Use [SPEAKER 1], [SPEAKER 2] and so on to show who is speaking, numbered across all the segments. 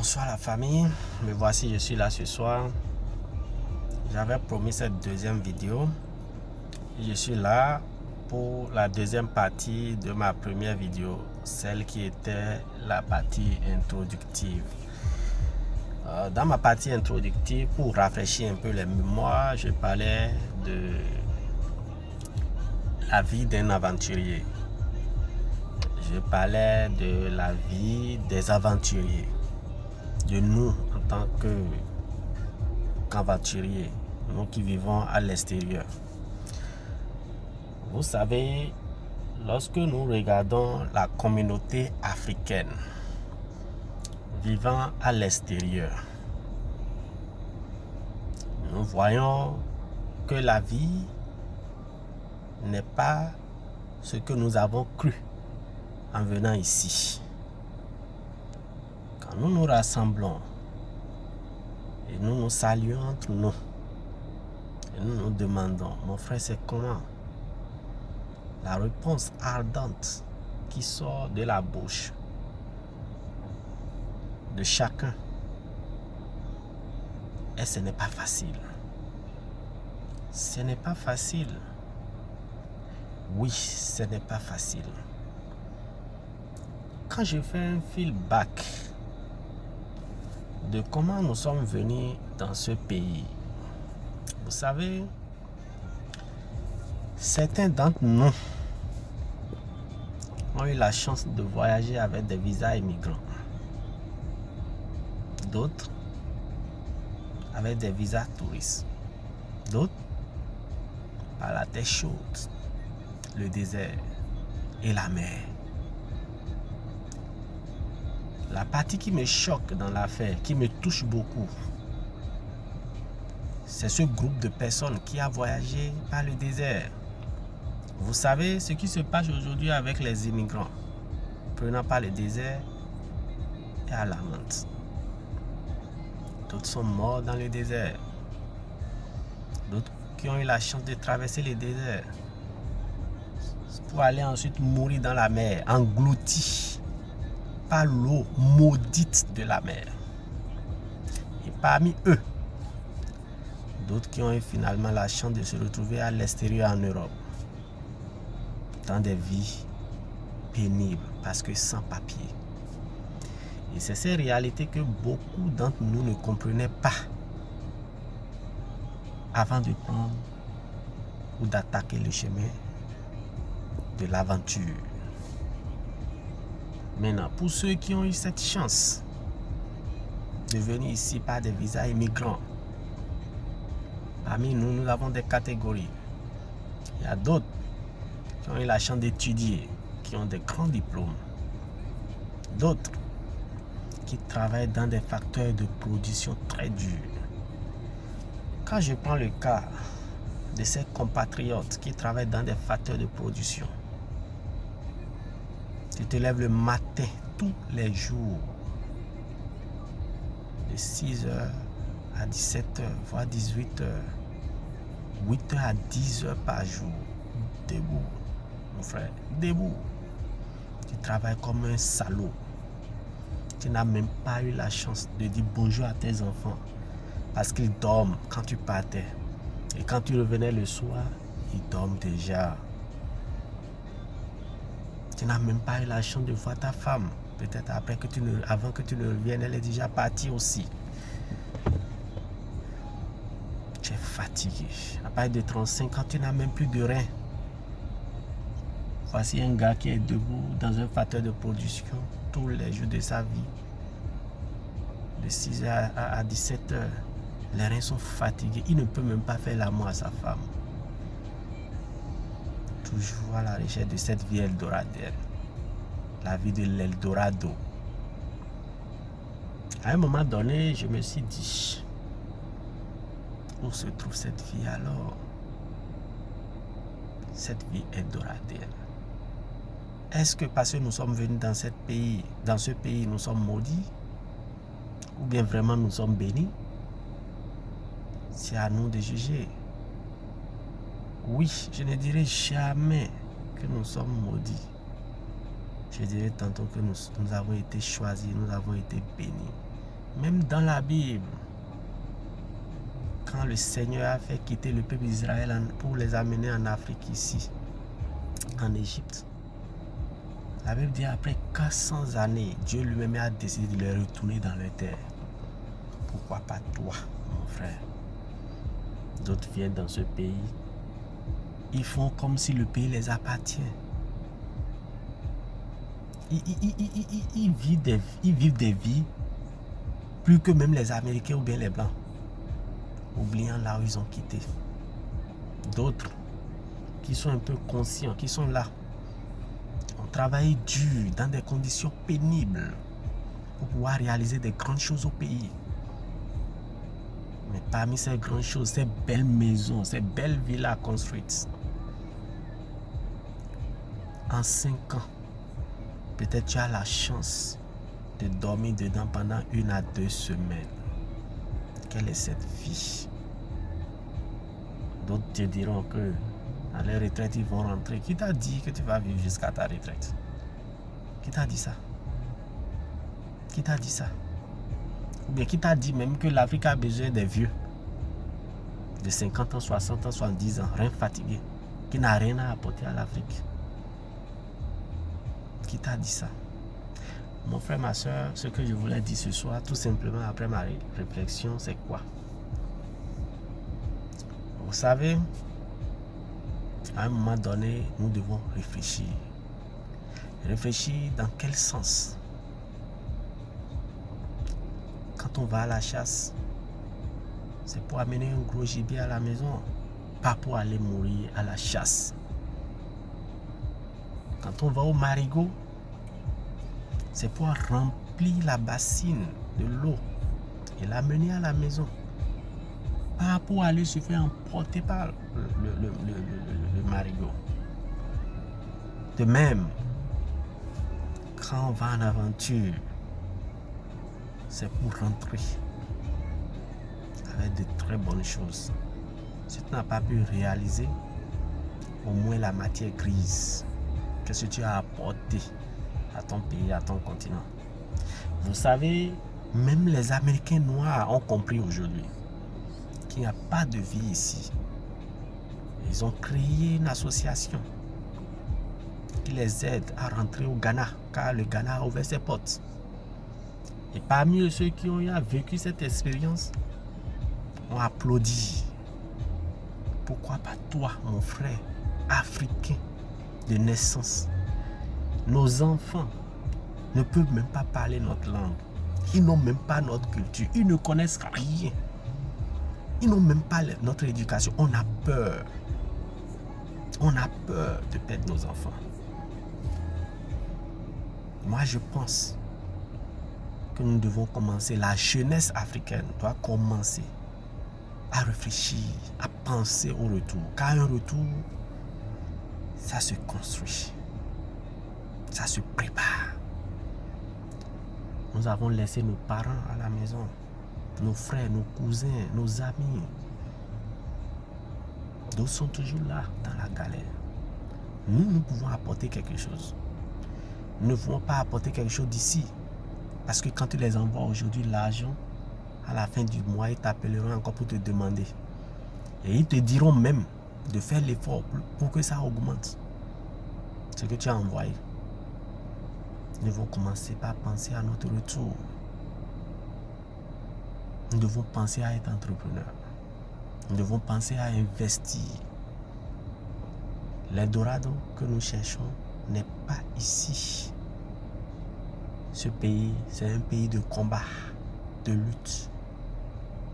[SPEAKER 1] Bonsoir la famille, me voici, je suis là ce soir. J'avais promis cette deuxième vidéo. Je suis là pour la deuxième partie de ma première vidéo, celle qui était la partie introductive. Dans ma partie introductive, pour rafraîchir un peu les mémoires, je parlais de la vie d'un aventurier. Je parlais de la vie des aventuriers, de nous en tant qu'aventuriers, nous qui vivons à l'extérieur. Vous savez, lorsque nous regardons la communauté africaine vivant à l'extérieur, nous voyons que la vie n'est pas ce que nous avons cru en venant ici. Quand nous nous rassemblons et nous nous saluons entre nous et nous nous demandons, mon frère, c'est comment? La réponse ardente qui sort de la bouche de chacun, et ce n'est pas facile. Ce n'est pas facile. Oui, ce n'est pas facile. Quand je fais un feedback de comment nous sommes venus dans ce pays, vous savez, certains d'entre nous ont eu la chance de voyager avec des visas immigrants. D'autres avec des visas touristes. D'autres par la terre chaude, le désert et la mer. La partie qui me choque dans l'affaire, qui me touche beaucoup, c'est ce groupe de personnes qui a voyagé par le désert. Vous savez ce qui se passe aujourd'hui avec les immigrants prenant par le désert et à la menthe. D'autres sont morts dans le désert. D'autres qui ont eu la chance de traverser le désert pour aller ensuite mourir dans la mer, engloutis par l'eau maudite de la mer. Et parmi eux, d'autres qui ont eu finalement la chance de se retrouver à l'extérieur en Europe, dans des vies pénibles parce que sans papier. Et c'est ces réalités que beaucoup d'entre nous ne comprenaient pas avant de prendre ou d'attaquer le chemin de l'aventure. Maintenant, pour ceux qui ont eu cette chance de venir ici par des visas immigrants, parmi nous, nous avons des catégories. Il y a d'autres qui ont eu la chance d'étudier, qui ont des grands diplômes. D'autres qui travaillent dans des facteurs de production très durs. Quand je prends le cas de ces compatriotes qui travaillent dans des facteurs de production, tu te lèves le matin tous les jours de 6h à 17h, voire 18h, 8h à 10h par jour, debout, mon frère, debout. Tu travailles comme un salaud. Tu n'as même pas eu la chance de dire bonjour à tes enfants parce qu'ils dorment quand tu partais. Et quand tu revenais le soir, ils dorment déjà. Tu n'as même pas eu la chance de voir ta femme. Peut-être avant que tu ne reviennes, elle est déjà partie aussi. Tu es fatigué. À partir de 35 ans, tu n'as même plus de reins. Voici un gars qui est debout dans un facteur de production tous les jours de sa vie. De 6h à 17h, les reins sont fatigués. Il ne peut même pas faire l'amour à sa femme. Toujours à la recherche de cette vie eldoradienne. La vie de l'Eldorado. À un moment donné, je me suis dit, où se trouve cette vie alors? Cette vie eldoradienne. Est-ce que parce que nous sommes venus dans ce pays, nous sommes maudits? Ou bien vraiment nous sommes bénis? C'est à nous de juger. Oui, je ne dirai jamais que nous sommes maudits. Je dirais tantôt que nous avons été choisis, nous avons été bénis. Même dans la Bible, quand le Seigneur a fait quitter le peuple d'Israël pour les amener en Afrique ici, en Égypte, la Bible dit après 400 années, Dieu lui-même a décidé de les retourner dans leur terre. Pourquoi pas toi, mon frère? D'autres viennent dans ce pays, ils font comme si le pays les appartient. Ils vivent des vies plus que même les Américains ou bien les Blancs, oubliant là où ils ont quitté. D'autres qui sont un peu conscients, qui sont là, ont travaillé dur dans des conditions pénibles pour pouvoir réaliser des grandes choses au pays. Mais parmi ces grandes choses, ces belles maisons, ces belles villas construites, en 5 ans, peut-être tu as la chance de dormir dedans pendant 1 à 2 semaines. Quelle est cette vie? D'autres te diront que à leur retraite, ils vont rentrer. Qui t'a dit que tu vas vivre jusqu'à ta retraite? Qui t'a dit ça? Qui t'a dit ça? Ou bien qui t'a dit même que l'Afrique a besoin des vieux de 50 ans, 60 ans, 70 ans, rien fatigué, qui n'a rien à apporter à l'Afrique? Qui t'a dit ça? Mon frère, ma soeur, ce que je voulais dire ce soir, tout simplement après ma réflexion, c'est quoi? Vous savez, à un moment donné, nous devons réfléchir. Réfléchir dans quel sens? Quand on va à la chasse, c'est pour amener un gros gibier à la maison, pas pour aller mourir à la chasse. Quand on va au marigot, c'est pour remplir la bassine de l'eau et l'amener à la maison. Pas pour aller se faire emporter par le marigot. De même, quand on va en aventure, c'est pour rentrer avec de très bonnes choses. Si tu n'as pas pu réaliser, au moins la matière grise, qu'est-ce que tu as apporté à ton pays, à ton continent? Vous savez, même les Américains noirs ont compris aujourd'hui qu'il n'y a pas de vie ici. Ils ont créé une association qui les aide à rentrer au Ghana, car le Ghana a ouvert ses portes. Et parmi eux, ceux qui ont vécu cette expérience ont applaudi. Pourquoi pas toi, mon frère, africain de naissance? Nos enfants ne peuvent même pas parler notre langue. Ils n'ont même pas notre culture. Ils ne connaissent rien. Ils n'ont même pas notre éducation. On a peur. On a peur de perdre nos enfants. Moi, je pense que nous devons commencer, la jeunesse africaine doit commencer à réfléchir, à penser au retour. Car un retour, ça se construit. Ça se prépare. Nous avons laissé nos parents à la maison, nos frères, nos cousins, nos amis. D'autres sont toujours là, dans la galère. Nous pouvons apporter quelque chose. Nous ne pouvons pas apporter quelque chose d'ici. Parce que quand tu les envoies aujourd'hui, l'argent, à la fin du mois, ils t'appelleront encore pour te demander. Et ils te diront même de faire l'effort pour que ça augmente ce que tu as envoyé. Nous devons commencer par penser à notre retour. Nous devons penser à être entrepreneurs. Nous devons penser à investir. L'Eldorado que nous cherchons n'est pas ici. Ce pays, c'est un pays de combat, de lutte,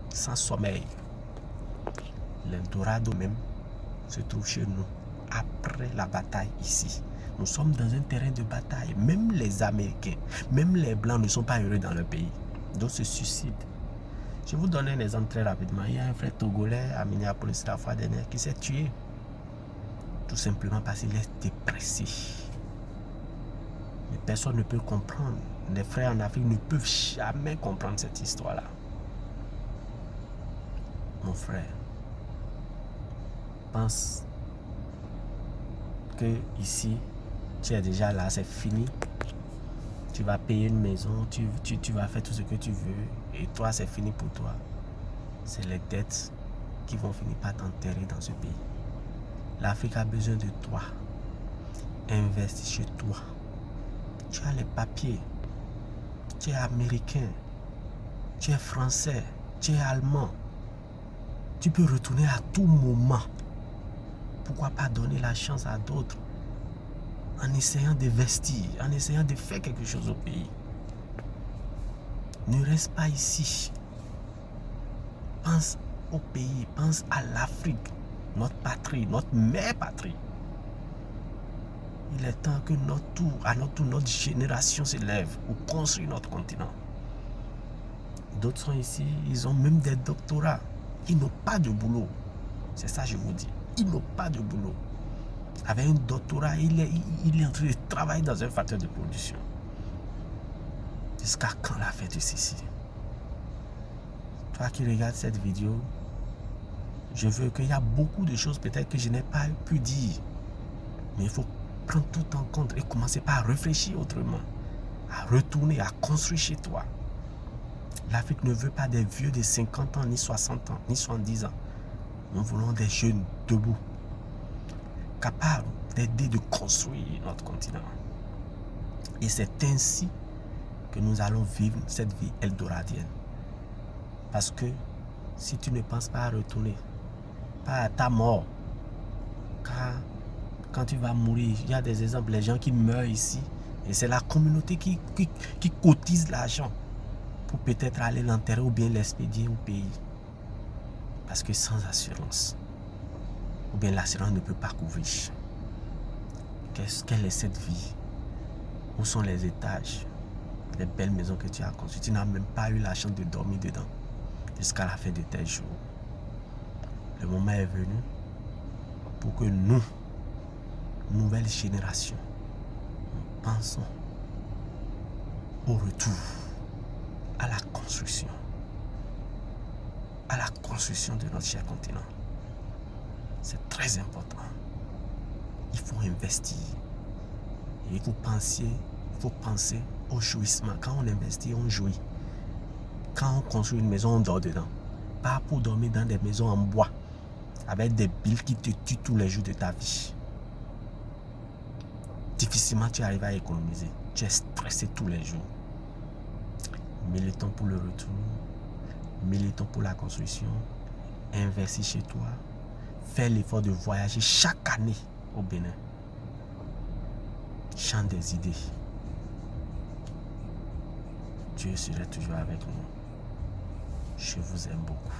[SPEAKER 1] sans sommeil. L'Eldorado même se trouve chez nous, après la bataille ici. Nous sommes dans un terrain de bataille. Même les Américains, même les Blancs ne sont pas heureux dans leur pays. D'autres se suicident. Je vais vous donner un exemple très rapidement. Il y a un frère togolais à Minneapolis la fois dernière qui s'est tué. Tout simplement parce qu'il est dépressé. Mais personne ne peut comprendre. Les frères en Afrique ne peuvent jamais comprendre cette histoire-là. Mon frère, pense que ici, tu es déjà là, c'est fini. Tu vas payer une maison, tu vas faire tout ce que tu veux. Et toi, c'est fini pour toi. C'est les dettes qui vont finir par t'enterrer dans ce pays. L'Afrique a besoin de toi. Investis chez toi. Tu as les papiers. Tu es américain. Tu es français. Tu es allemand. Tu peux retourner à tout moment. Pourquoi pas donner la chance à d'autres en essayant d'investir, en essayant de faire quelque chose au pays. Ne reste pas ici. Pense au pays, pense à l'Afrique, notre patrie, notre mère patrie. Il est temps que à notre tour, notre génération se lève pour construire notre continent. D'autres sont ici, ils ont même des doctorats. Ils n'ont pas de boulot. C'est ça que je vous dis. Ils n'ont pas de boulot. Avec un doctorat, il est en train de travailler dans un facteur de production. Jusqu'à quand la fête de ceci? Toi qui regardes cette vidéo, je veux qu'il y a beaucoup de choses peut-être que je n'ai pas pu dire. Mais il faut prendre tout en compte et commencer par réfléchir autrement. À retourner, à construire chez toi. L'Afrique ne veut pas des vieux de 50 ans, ni 60 ans, ni 70 ans. Nous voulons des jeunes debout, capables d'aider de construire notre continent. Et c'est ainsi que nous allons vivre cette vie eldoradienne. Parce que si tu ne penses pas à retourner, pas à ta mort, car quand tu vas mourir, il y a des exemples, les gens qui meurent ici, et c'est la communauté qui cotise l'argent pour peut-être aller l'enterrer ou bien l'expédier au pays. Parce que sans assurance, ou bien l'assurance ne peut pas couvrir. Quelle est cette vie? Où sont les étages? Les belles maisons que tu as construites. Tu n'as même pas eu la chance de dormir dedans jusqu'à la fin de tes jours. Le moment est venu pour que nous, nouvelle génération, nous pensons au retour, à la construction de notre cher continent. C'est très important. Il faut investir. Et il faut penser au jouissement. Quand on investit, on jouit. Quand on construit une maison, on dort dedans. Pas pour dormir dans des maisons en bois, avec des billes qui te tuent tous les jours de ta vie. Difficilement tu arrives à économiser. Tu es stressé tous les jours. Militons pour le retour. Militons pour la construction. Investis chez toi. Fais l'effort de voyager chaque année au Bénin. Chante des idées. Dieu serait toujours avec nous. Je vous aime beaucoup.